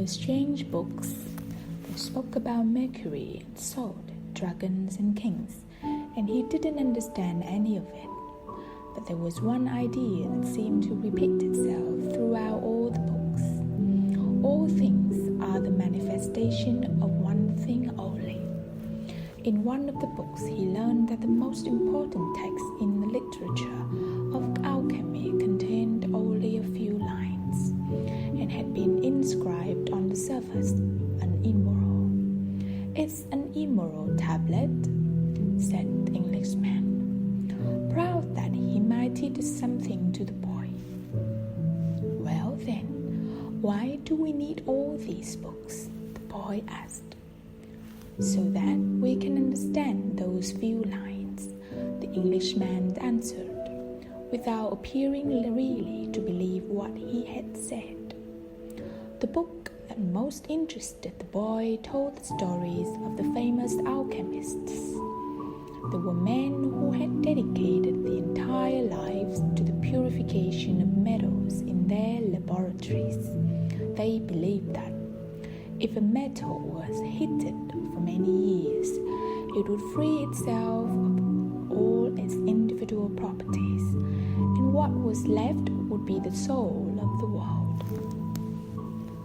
were strange books. They spoke about Mercury and salt, dragons and kings, and he didn't understand any of it. But there was one idea that seemed to repeat itself throughout all the books. All things are the manifestation of one thing only. In one of the books, he learned that the most important text in the literature of alchemy contained only a few lines and had been inscribed on the surface, an immoral. "It's an immoral tablet," said the Englishman, proud that he might teach something to the boy. "Well then, why do we need all these books?" the boy asked. "So that we can understand those few lines," the Englishman answered, without appearing really to believe what he had said. The book that most interested the boy told the stories of the famous alchemists. They were men who had dedicated their entire lives to the purification of metals in their laboratories. They believed that if a metal was heated for many years, it would free itself of all its individual properties, and what was left would be the soul of the world.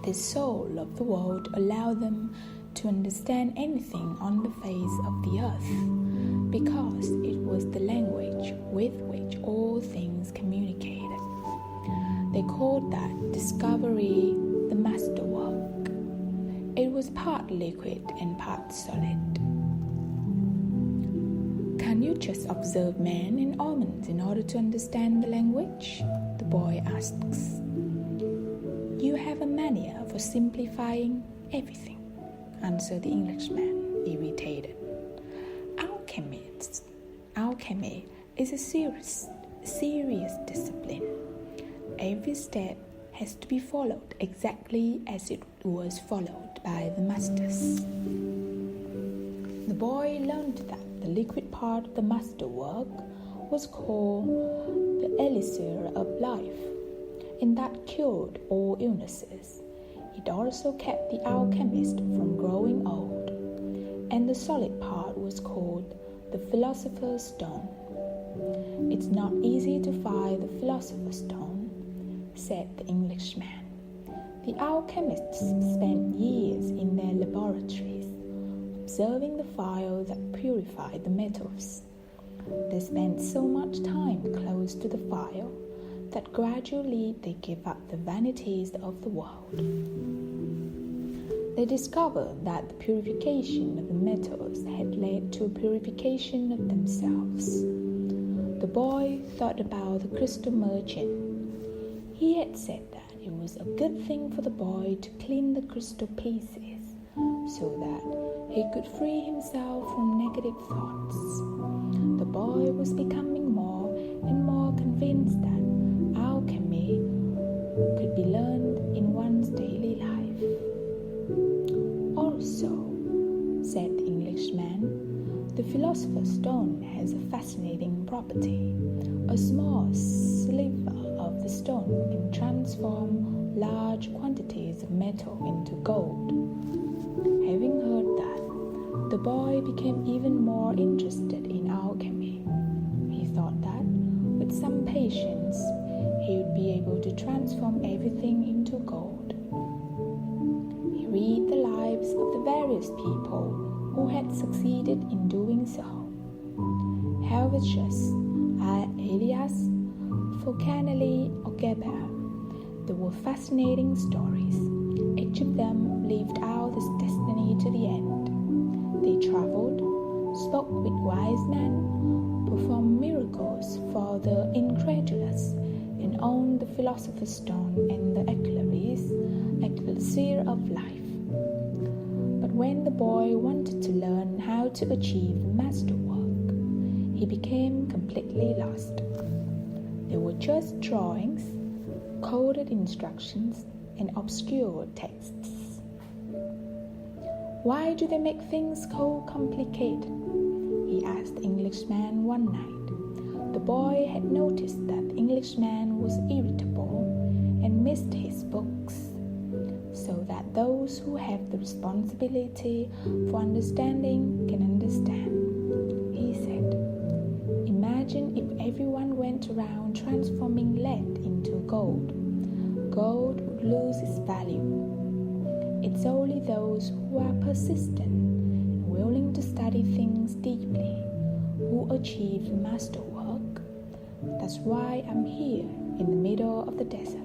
The soul of the world allowed them to understand anything on the face of the earth, because it was the language with which all things communicated. They called that discovery the masterwork. It was part liquid and part solid. "Can you just observe men and almonds in order to understand the language?" the boy asks. "You have a mania for simplifying everything," answered the Englishman, irritated. Alchemy is a serious discipline. Every step has to be followed exactly as it was followed by the masters. The boy learned that the liquid part of the masterwork was called the elixir of life, and that cured all illnesses. It also kept the alchemist from growing old, and the solid part was called the philosopher's stone. "It's not easy to find the philosopher's stone," said the Englishman. "The alchemists spent years in their laboratories, observing the fire that purified the metals. They spent so much time close to the fire that gradually they gave up the vanities of the world. They discovered that the purification of the metals had led to a purification of themselves." The boy thought about the crystal merchant. He had said that it was a good thing for the boy to clean the crystal pieces so that he could free himself from negative thoughts. The boy was becoming more and more convinced that alchemy could be learned in one's daily life. "Also," said the Englishman, "the philosopher's stone has a fascinating property. A small sliver of the stone can transform large quantities of metal into gold." Having heard that, the boy became even more interested in alchemy. He thought that, with some patience, he would be able to transform everything into gold. He read the lives of the various people who had succeeded in doing so. Helvetius, Elias, Fulcanelli, or Geber. They were fascinating stories. Each of them lived out his destiny to the end. They traveled, spoke with wise men, performed miracles for the incredulous, and owned the philosopher's stone and the elixir of life. But when the boy wanted to learn how to achieve the masterwork, he became completely lost. There were just drawings, coded instructions, and obscure texts. "Why do they make things so complicated?" he asked the Englishman one night. The boy had noticed that the Englishman was irritable and missed his books. so that those who have the responsibility for understanding can understand. He said, imagine if everyone went around transforming lead into gold. Gold would lose its value. It's only those who are persistent and willing to study things deeply who achieve masterwork. That's why I'm here in the middle of the desert.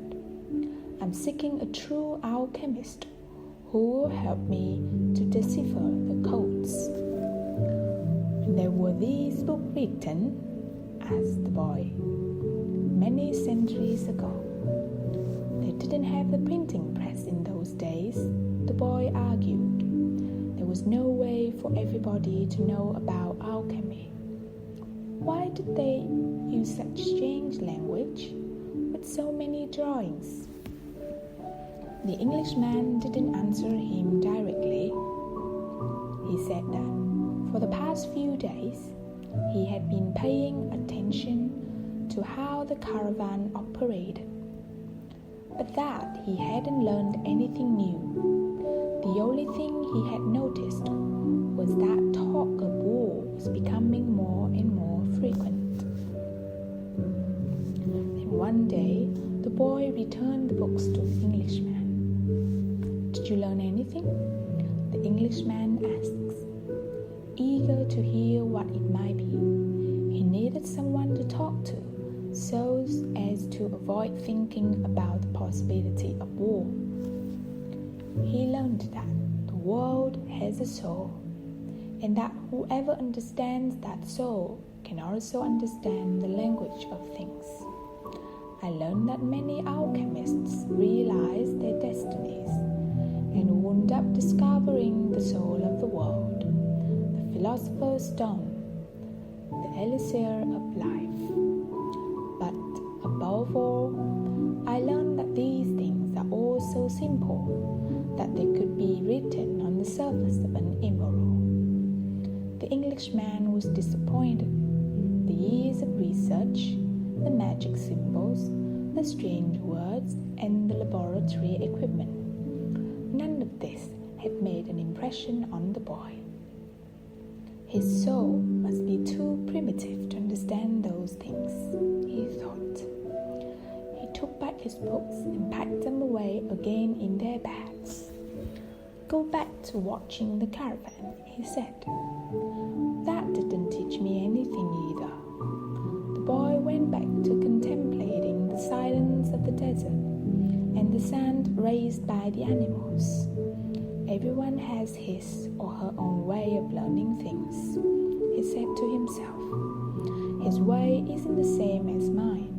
I'm seeking a true alchemist who will help me to decipher the codes. And there were these books written, asked the boy, many centuries ago. They didn't have the printing press in those days, the boy argued. There was no way for everybody to know about alchemy. Why did they use such strange language with so many drawings? The Englishman didn't answer him directly. He said that for the past few days, he had been paying attention to how the caravan operated, but that he hadn't learned anything new. The only thing he had noticed was that talk of war was becoming more and more frequent. Then one day, the boy returned the books to the Englishman. Did you learn anything? The Englishman asks, eager to hear what it might be. He needed someone to talk to so as to avoid thinking about the possibility of war. He learned that the world has a soul, and that whoever understands that soul can also understand the language of things. I learned that many alchemists realize their destinies and wound up discovering the soul of the world, the philosopher's stone, the elixir of life. But above all, I learned that these things are all so simple that they could be written on the surface of an emerald. The Englishman was disappointed. The years of research, the magic symbols, the strange words, and the laboratory equipment, none of this had made an impression on the boy. His soul must be too primitive to understand those things, he thought. He took back his books and packed them away again in their bags. Go back to watching the caravan, he said. That didn't teach me anything either. The boy went back to contemplating the silence of the desert and the sand raised by the animals. Everyone has his or her own way of learning things, he said to himself. His way isn't the same as mine,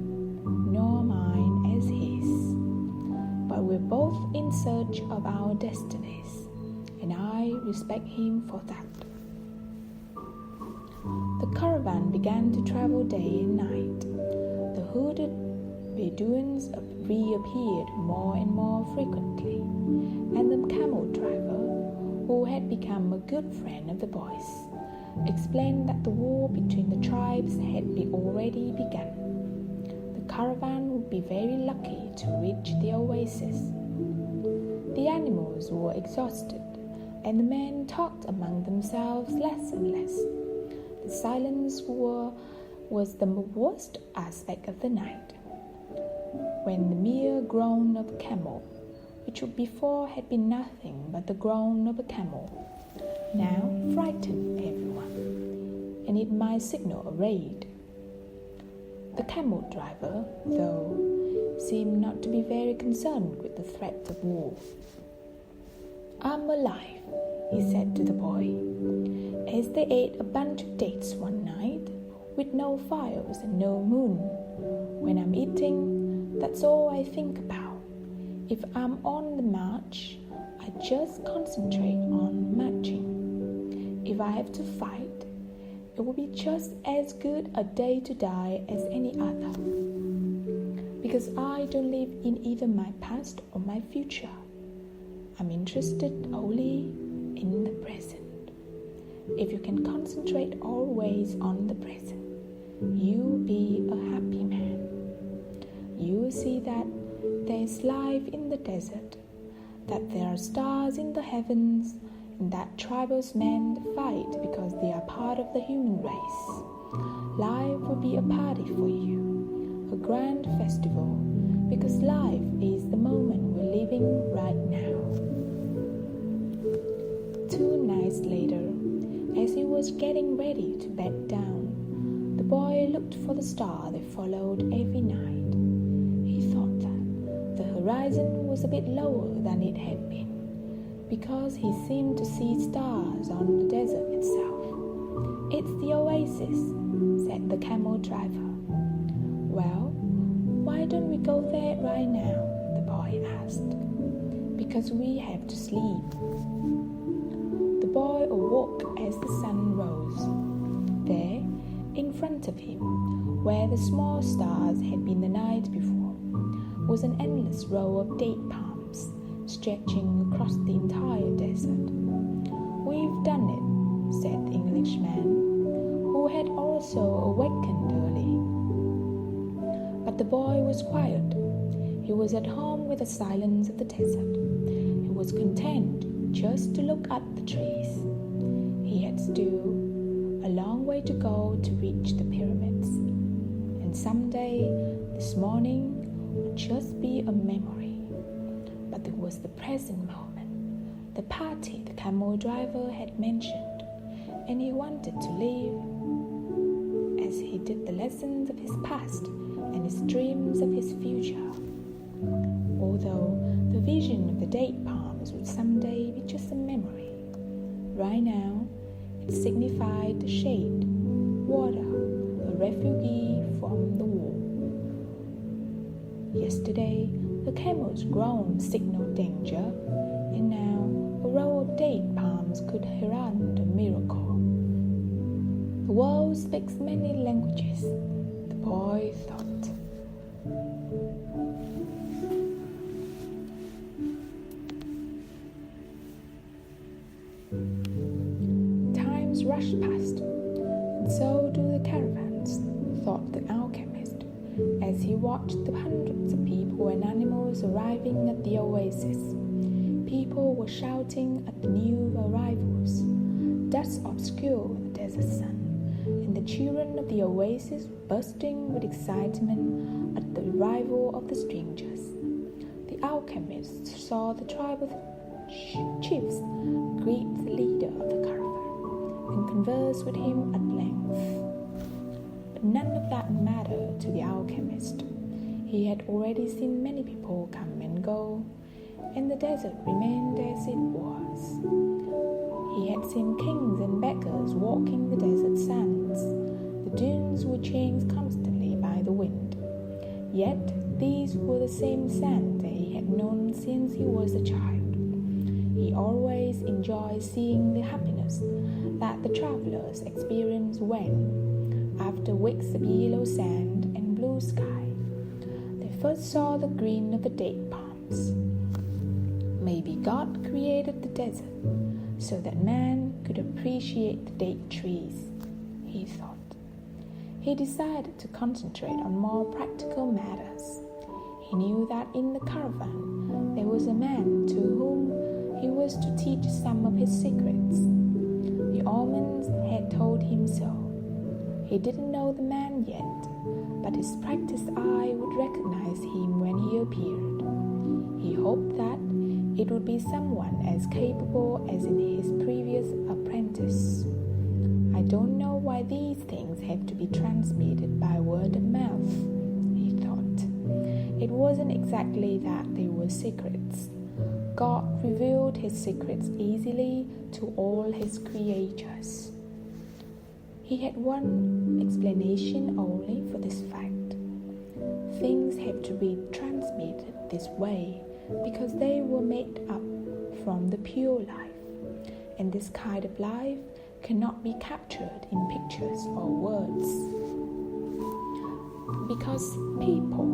nor mine as his. But we're both in search of our destinies, and I respect him for that. The caravan began to travel day and night. The hooded Bedouins reappeared more and more frequently, and the camel driver, who had become a good friend of the boys, explained that the war between the tribes had already begun. The caravan would be very lucky to reach the oasis. The animals were exhausted, and the men talked among themselves less and less. The silence was the worst aspect of the night. When the mere groan of a camel, which before had been nothing but the groan of a camel, now frightened everyone, and it might signal a raid. The camel driver, though, seemed not to be very concerned with the threat of war. I'm alive, he said to the boy, as they ate a bunch of dates one night, with no fires and no moon. When I'm eating, that's all I think about. If I'm on the march, I just concentrate on marching. If I have to fight, it will be just as good a day to die as any other, because I don't live in either my past or my future. I'm interested only in the present. If you can concentrate always on the present, you will be a happy man. You will see that there is life in the desert, that there are stars in the heavens, and that tribesmen fight because they are part of the human race. Life will be a party for you, a grand festival, because life is the moment we're living right now. 2 nights later, as he was getting ready to bed down, the boy looked for the star they followed every night. He thought that the horizon was a bit lower than it had been, because he seemed to see stars on the desert itself. "It's the oasis," said the camel driver. "Well, why don't we go there right now?" the boy asked. "Because we have to sleep." The boy awoke as the sun rose. There, in front of him, where the small stars had been the night before, was an endless row of date palms stretching across the entire desert. "We've done it," said the Englishman, who had also awakened early. But the boy was quiet. He was at home with the silence of the desert. He was content just to look at the trees. He had still a long way to go to reach the pyramids. And someday, this morning would just be a memory. But there was the present moment, the party the camel driver had mentioned, and he wanted to live as he did the lessons of his past and his dreams of his future. Although the vision of the date palms would someday be just a memory, right now it signified the shade, water, a refugee from the war. Yesterday, the camel's groan signaled danger, and now a row of date palms could herald a miracle. The world speaks many languages, the boy thought. Times rush past, and so do the caravans, thought the alchemist, as he watched the hundreds of people and animals arriving at the oasis. People were shouting at the new arrivals. Dust obscured the desert sun, and the children of the oasis bursting with excitement at the arrival of the strangers. The alchemist saw the tribal chiefs greet the leader of the caravan and converse with him at length. But none of that mattered to the alchemist. He had already seen many people come and go, and the desert remained as it was. He had seen kings and beggars walking the desert sands. The dunes were changed constantly by the wind. Yet these were the same sands that he had known since he was a child. He always enjoyed seeing the happiness that the travelers experience when, after weeks of yellow sand and blue sky, they first saw the green of the date palms. Maybe God created the desert so that man could appreciate the date trees, he thought. He decided to concentrate on more practical matters. He knew that in the caravan there was a man to whom he was to teach some of his secrets. The omens had told him so. He didn't know the man yet, but his practiced eye would recognize him when he appeared. He hoped that it would be someone as capable as in his previous apprentice. I don't know why these things have to be transmitted by word of mouth, he thought. It wasn't exactly that they were secrets. God revealed his secrets easily to all his creatures. He had one explanation only for this fact. Things have to be transmitted this way because they were made up from the pure life, and this kind of life cannot be captured in pictures or words. Because people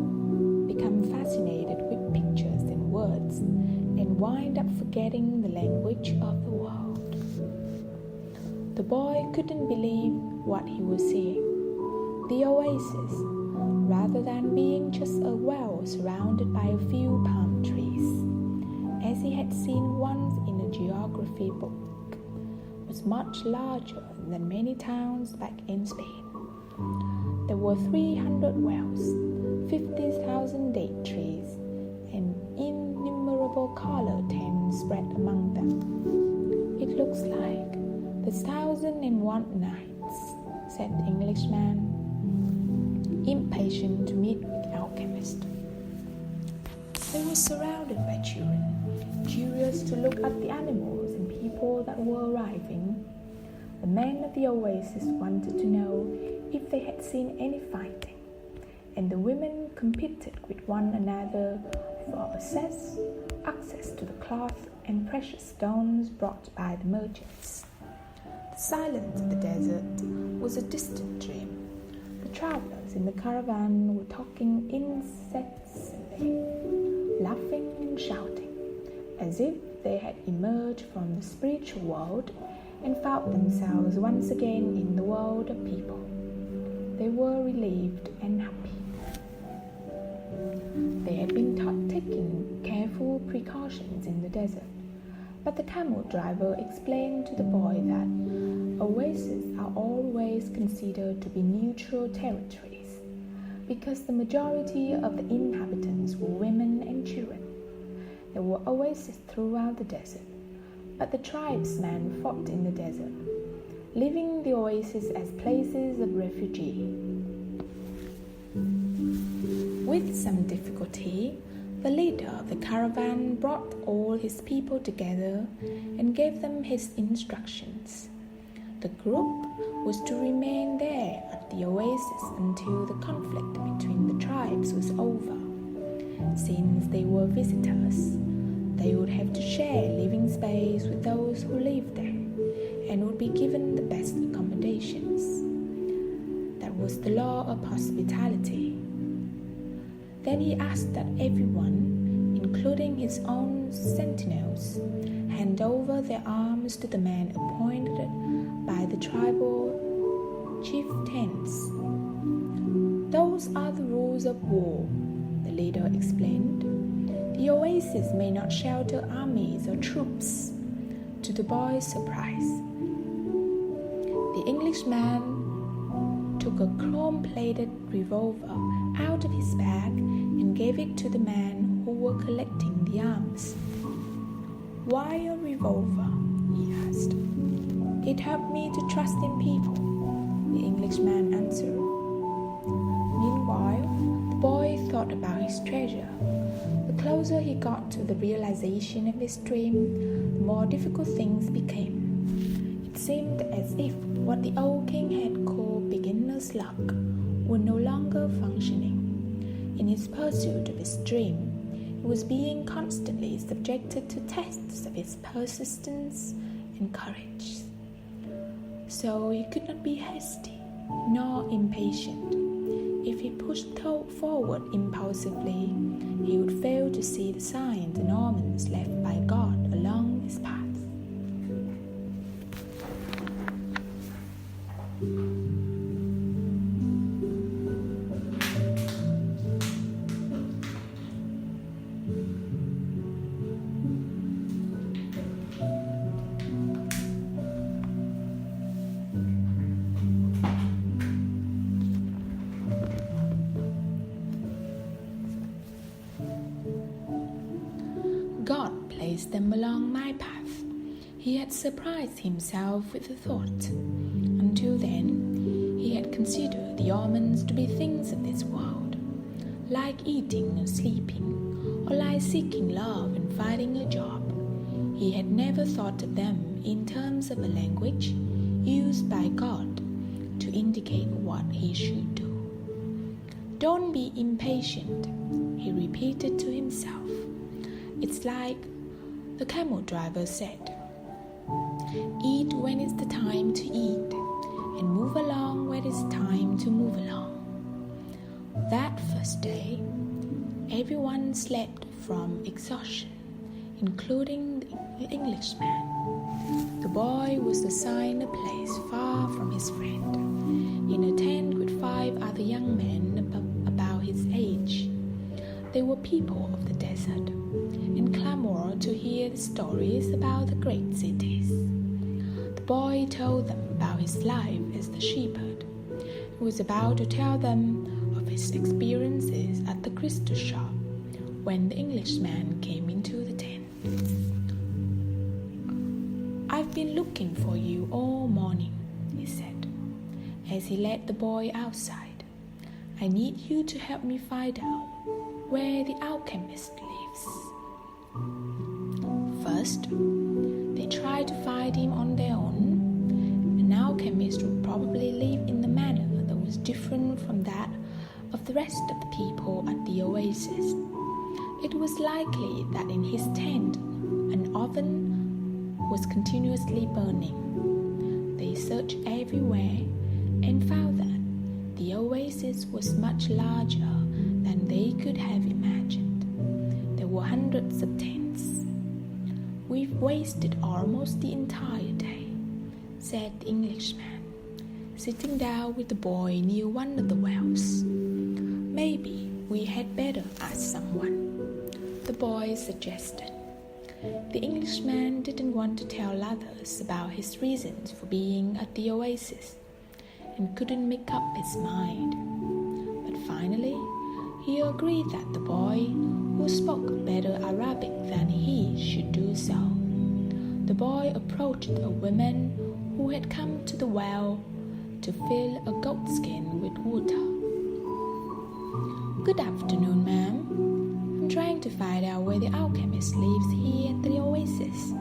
become fascinated with pictures and words and wind up forgetting the language of the world. The boy couldn't believe what he was seeing. The oasis, rather than being just a well surrounded by a few palm trees, as as he had seen once in a geography book, was much larger than many towns back in Spain. There were 300 wells, 50,000 date trees, and innumerable colored tents spread among them. "It looks like the 1,001 Nights," said the Englishman, impatient to meet the alchemist. They were surrounded by children, curious to look at the animals and people that were arriving. The men of the oasis wanted to know if they had seen any fighting, and the women competed with one another for access to the cloth and precious stones brought by the merchants. The silence of the desert was a distant dream. The travelers in the caravan were talking incessantly, laughing and shouting, as if they had emerged from the spiritual world and found themselves once again in the world of people. They were relieved and happy. They had been taught taking careful precautions in the desert, but the camel driver explained to the boy that oases are always considered to be neutral territories because the majority of the inhabitants were women and children. There were oases throughout the desert, but the tribesmen fought in the desert, leaving the oases as places of refuge. With some difficulty, the leader of the caravan brought all his people together and gave them his instructions. The group was to remain there at the oasis until the conflict between the tribes was over. Since they were visitors, they would have to share living space with those who lived there and would be given the best accommodations. That was the law of hospitality. Then he asked that everyone, including his own sentinels, hand over their arms to the man appointed by the tribal chieftains. "Those are the rules of war," the leader explained. "The oasis may not shelter armies or troops." To the boy's surprise, the Englishman took a chrome-plated revolver out of his bag and gave it to the men who were collecting the arms. "Why a revolver?" he asked. "It helped me to trust in people," the Englishman answered. Meanwhile, the boy thought about his treasure. The closer he got to the realization of his dream, the more difficult things became. It seemed as if what the old king had called beginner's luck were no longer functioning. In his pursuit of his dream, he was being constantly subjected to tests of his persistence and courage. So he could not be hasty nor impatient. If he pushed forward impulsively, he would fail to see the signs and omens left by God along his path. God placed them along my path. He had surprised himself with the thought. Until then, he had considered the omens to be things of this world, like eating or sleeping, or like seeking love and finding a job. He had never thought of them in terms of a language used by God to indicate what he should do. "Don't be impatient," he repeated to himself. "It's like," the camel driver said, "eat when it's the time to eat, and move along when it's time to move along." That first day, everyone slept from exhaustion, including the Englishman. The boy was assigned a place far from his friend, in a tent with 5 other young men about his age. They were people of the desert, and clamored to hear the stories about the great cities. The boy told them about his life as the shepherd. He was about to tell them of his experiences at the crystal shop when the Englishman came into the tent. "I've been looking for you all morning," he said, as he led the boy outside. "I need you to help me find out where the alchemist lives." First, they tried to find him on their own. An alchemist would probably live in a manner that was different from that of the rest of the people at the oasis. It was likely that in his tent an oven was continuously burning. They searched everywhere and found that the oasis was much larger than they could have imagined. There were hundreds of tents. "We've wasted almost the entire day," said the Englishman, sitting down with the boy near one of the wells. "Maybe we had better ask someone," the boy suggested. The Englishman didn't want to tell others about his reasons for being at the oasis and couldn't make up his mind. But finally, he agreed that the boy, who spoke better Arabic than he, should do so. The boy approached a woman who had come to the well to fill a goatskin with water. "Good afternoon, ma'am. I'm trying to find out where the alchemist lives here at the oasis."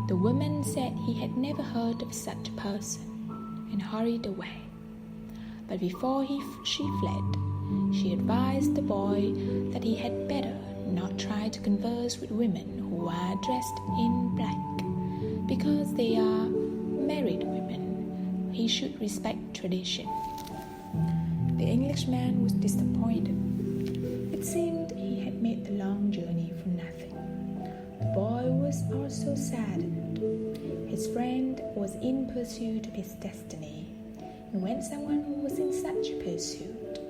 The woman said he had never heard of such a person and hurried away. But before she fled, she advised the boy that he had better not try to converse with women who are dressed in black, because they are married women. He should respect tradition. The Englishman was disappointed. It seemed he had made the long journey for nothing. The boy was also saddened. His friend was in pursuit of his destiny, and when someone was in such pursuit,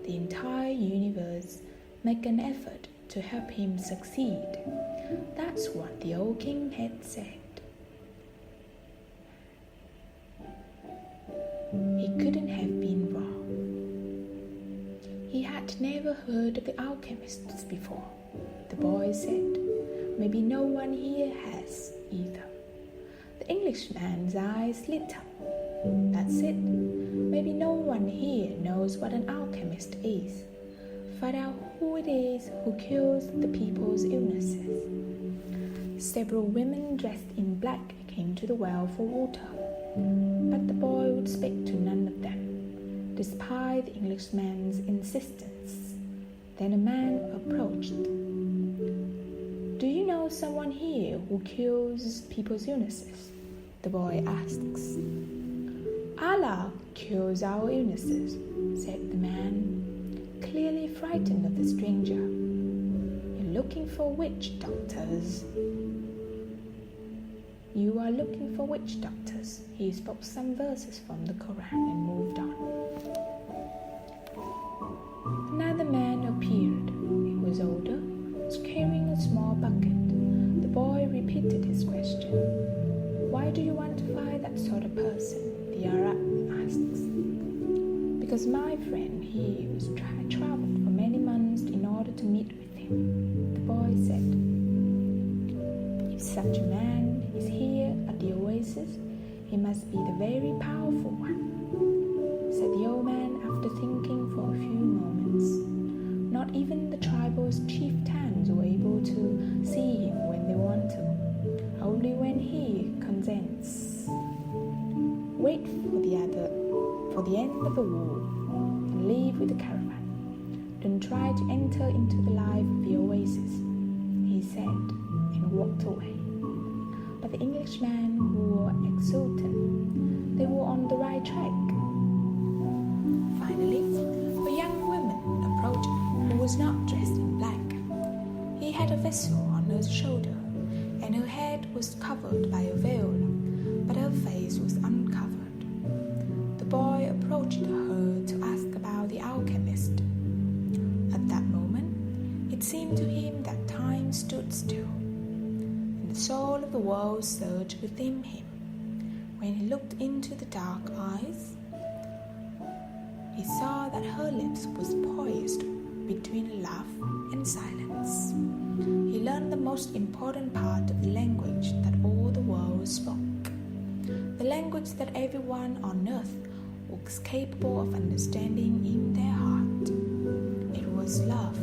the entire universe make an effort to help him succeed. That's what the old king had said. He couldn't have been wrong. He had never heard of the alchemists before, the boy said. Maybe no one here has either. The Englishman's eyes lit up. That's it. Maybe no one here knows what an alchemist is. Find out who it is who cures the people's illnesses. Several women dressed in black came to the well for water, but the boy would speak to none of them, despite the Englishman's insistence. Then a man approached. "Do you know someone here who cures people's illnesses?" the boy asks. "Allah cures our illnesses," said the man, clearly frightened of the stranger. "You're looking for witch doctors." "You are looking for witch doctors." He spoke some verses from the Quran and moved on. Another man appeared. He was older, was carrying a small bucket. The boy repeated his question. "Why do you want to find that sort of person?" the Arab asks. "Because my friend here was traveled for many months in order to meet with him," the boy said. "If such a man is here at the oasis, he must be the very powerful one," said the old man after thinking for a few moments. Not even the tribal's chieftains were able to see him when they want to, only when he consents. "Wait for the end of the war and leave with the caravan. Don't try to enter into the life of the oasis," he said, and walked away. But the Englishmen were exultant. They were on the right track. Finally, a young woman approached who was not dressed in black. He had a vessel on her shoulder, and her head was covered by a veil, but her face was uncovered. The boy approached her to ask about the alchemist. At that moment, stood still, and the soul of the world surged within him. When he looked into the dark eyes, he saw that her lips was poised between laugh and silence. He learned the most important part of the language that all the world spoke, the language that everyone on earth was capable of understanding in their heart. It was love,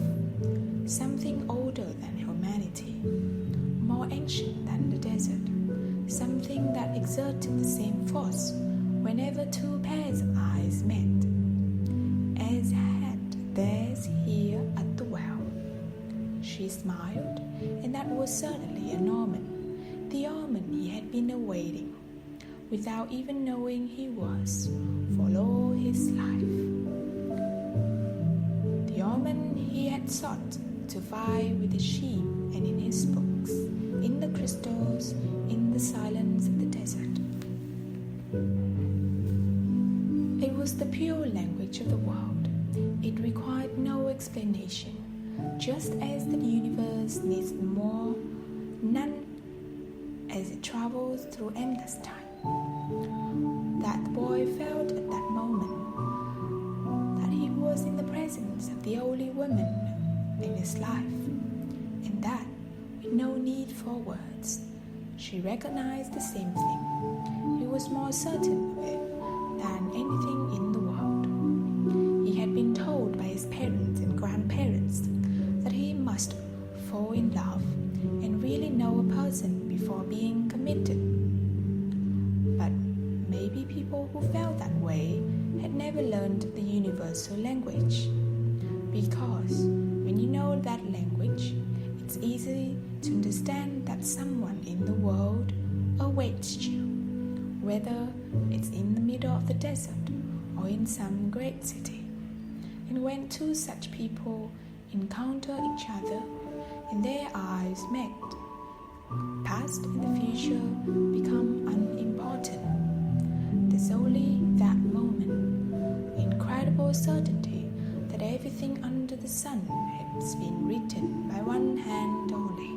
something older than humanity, more ancient than the desert, something that exerted the same force whenever two pairs of eyes met, as had theirs here at the well. She smiled, and that was certainly an omen, the omen he had been awaiting, without even knowing he was, for all his life. The omen he had sought to find with the sheep and in his books, in the crystals, in the silence of the desert. It was the pure language of the world. It required no explanation, just as the universe needs none as it travels through endless time. That the boy felt at that moment that he was in the presence of the only woman in his life, and that, with no need for words, she recognized the same thing. He was more certain of it than anything in the world. He had been told by his parents and grandparents that he must fall in love and really know a person before being committed. But maybe people who felt that way had never learned the universal language, because when you know that language, it's easy to understand that someone in the world awaits you, whether it's in the middle of the desert or in some great city. And when two such people encounter each other and their eyes met, past and the future become unimportant. There's only that moment, the incredible certainty that everything under the sun has been written by one hand only.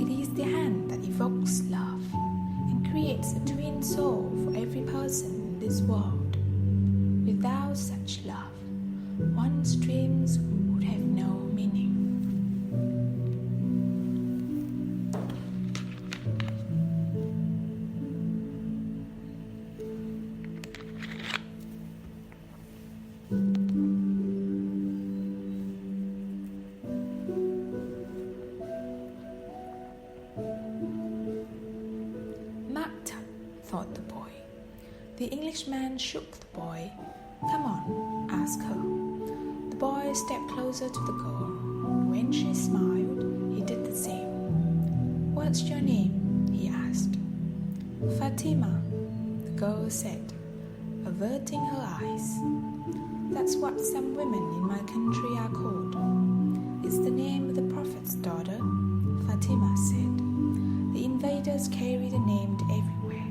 It is the hand that evokes love and creates a twin soul for every person in this world. Without such love, one's dreams would have no meaning. Martha, thought the boy. The Englishman shook the boy. Come on, asked her. The boy stepped closer to the girl. When she smiled, he did the same. What's your name? He asked. Fatima, the girl said, averting her eyes. That's what some women in my country are called. It's the name of the Prophet's daughter, Fatima said. The invaders carry the name everywhere.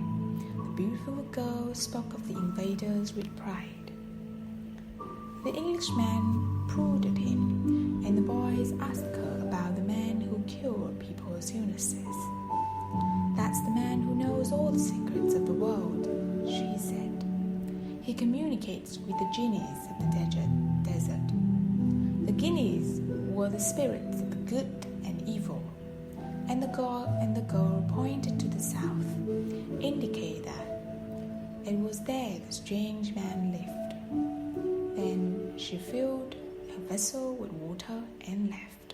The beautiful girl spoke of the invaders with pride. The Englishman prodded him, and the boys asked her about the man who cured people's illnesses. That's the man who knows all the secrets of the world, she said. He communicates with the genies of the desert. The genies were the spirits of the good and evil, and the girl pointed to the south, indicating that it was there the strange man lived. Then she filled her vessel with water and left.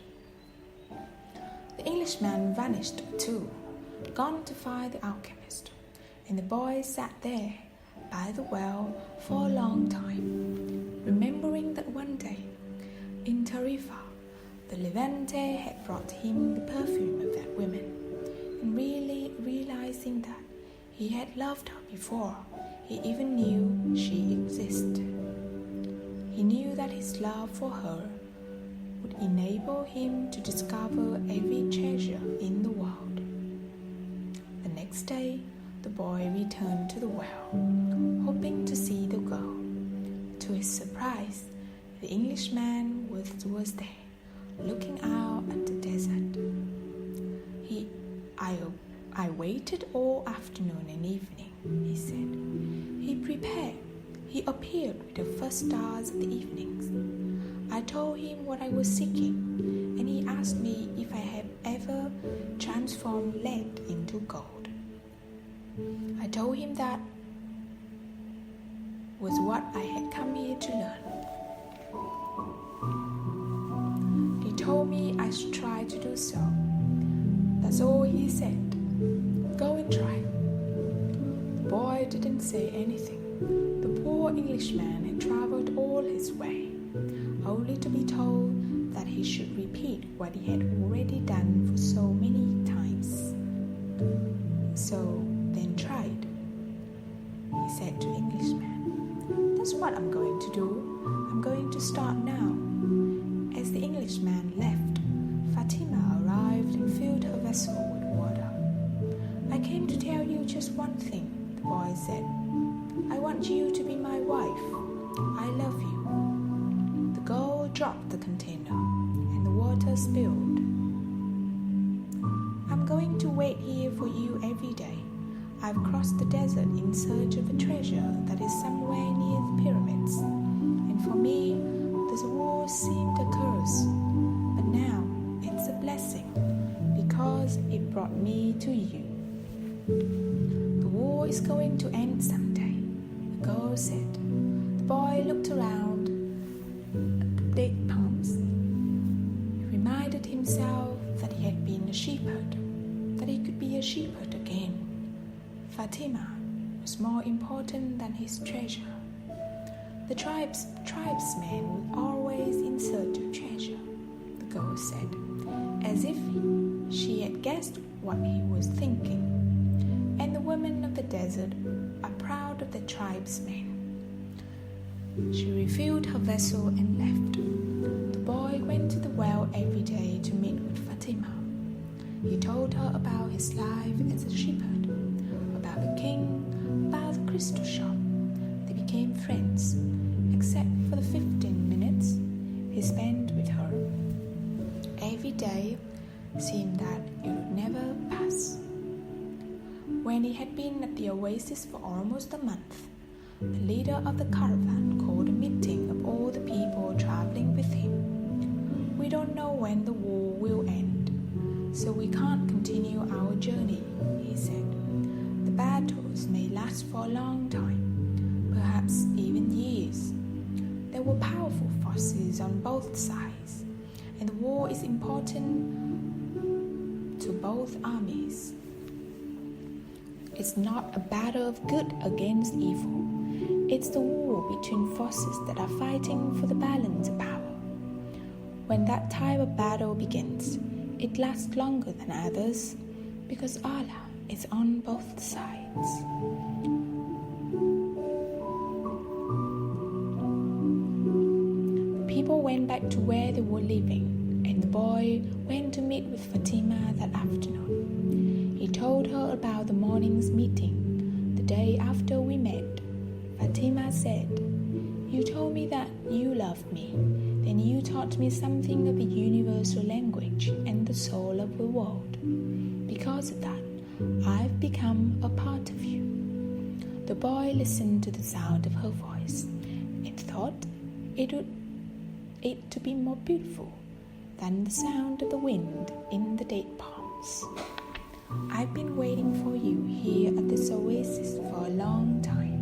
The Englishman vanished too, gone to find the alchemist, and the boy sat there by the well for a long time, remembering that one day, in Tarifa, the Levante had brought him the perfume of that woman, and really realizing that he had loved her before he even knew she existed. He knew that his love for her would enable him to discover every treasure in the world. The next day, the boy returned to the well, hoping to see the girl. To his surprise, the Englishman was there, looking out at the desert. I waited all afternoon and evening, he said. He prepared. He appeared with the first stars of the evenings. I told him what I was seeking, and he asked me if I had ever transformed lead into gold. I told him that was what I had come here to learn. He told me I should try to do so. That's all he said. Go and try. The boy didn't say anything. The poor Englishman had travelled all his way, only to be told that he should repeat what he had already done for so many times. So then tried. He said to the Englishman, "That's what I'm going to do. I'm going to start now." As the Englishman left, Fatima arrived and filled her vessel with water. "I came to tell you just one thing," the boy said. "I want you to be my wife. I love you." The girl dropped the container, and the water spilled. "I'm going to wait here for you every day. I've crossed the desert in search of a treasure that is somewhere near the pyramids, and for me, this war seemed a curse, but now it's a blessing because it brought me to you." "The war is going to end someday," the girl said. The boy looked around at the date palms. He reminded himself that he had been a shepherd, that he could be a shepherd again. Fatima was more important than his treasure. The tribesmen were always in search of treasure, the girl said, as if she had guessed what he was thinking. And the women of the desert are proud of the tribesmen. She refilled her vessel and left. The boy went to the well every day to meet with Fatima. He told her about his life as a shepherd, about the king, about the crystal shop. They became friends, except for the 15 minutes he spent with her. Every day seemed that it would never pass. When he had been at the oasis for almost a month, the leader of the caravan called a meeting of all the people traveling with him. "We don't know when the war will end, so we can't continue our journey," he said. "The battles may last for a long time, perhaps even years. There were powerful forces on both sides, and the war is important to both armies. It's not a battle of good against evil. It's the war between forces that are fighting for the balance of power. When that type of battle begins, it lasts longer than others because Allah is on both sides." People went back to where they were living, and the boy went to meet with Fatima that afternoon. He told her about the morning's meeting, the day after we met. Fatima said, "You told me that you loved me. Then you taught me something of a universal language and the soul of the world. Because of that, I've become a part of you." The boy listened to the sound of her voice and thought it to be more beautiful than the sound of the wind in the date palms. "I've been waiting for you here at this oasis for a long time.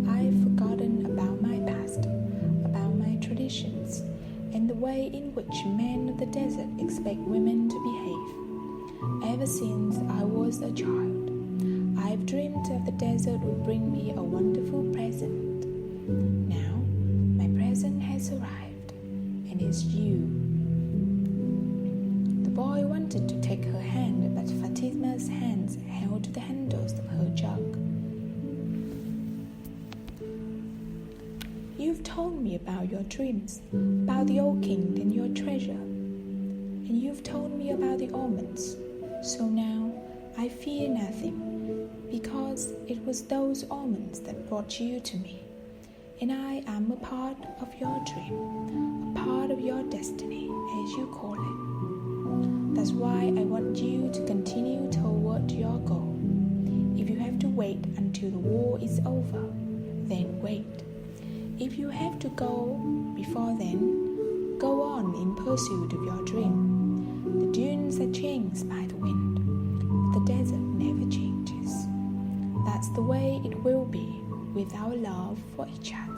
I've forgotten about my past, about my traditions, and the way in which men of the desert expect women to behave. Ever since I was a child, I've dreamed that the desert would bring me a wonderful present. Now, my present has arrived, and it's you." The boy wanted to take her hand, but Fatima's hands held the handles of her jug. "You've told me about your dreams, about the old king and your treasure, and you've told me about the almonds. So now I fear nothing, because it was those almonds that brought you to me. and I am a part of your dream, a part of your destiny, as you call it. That's why I want you to continue toward your goal. If you have to wait until the war is over, then wait. If you have to go before then, go on in pursuit of your dream. The dunes are changed by the wind, but the desert never changes. That's the way it will be with our love for each other.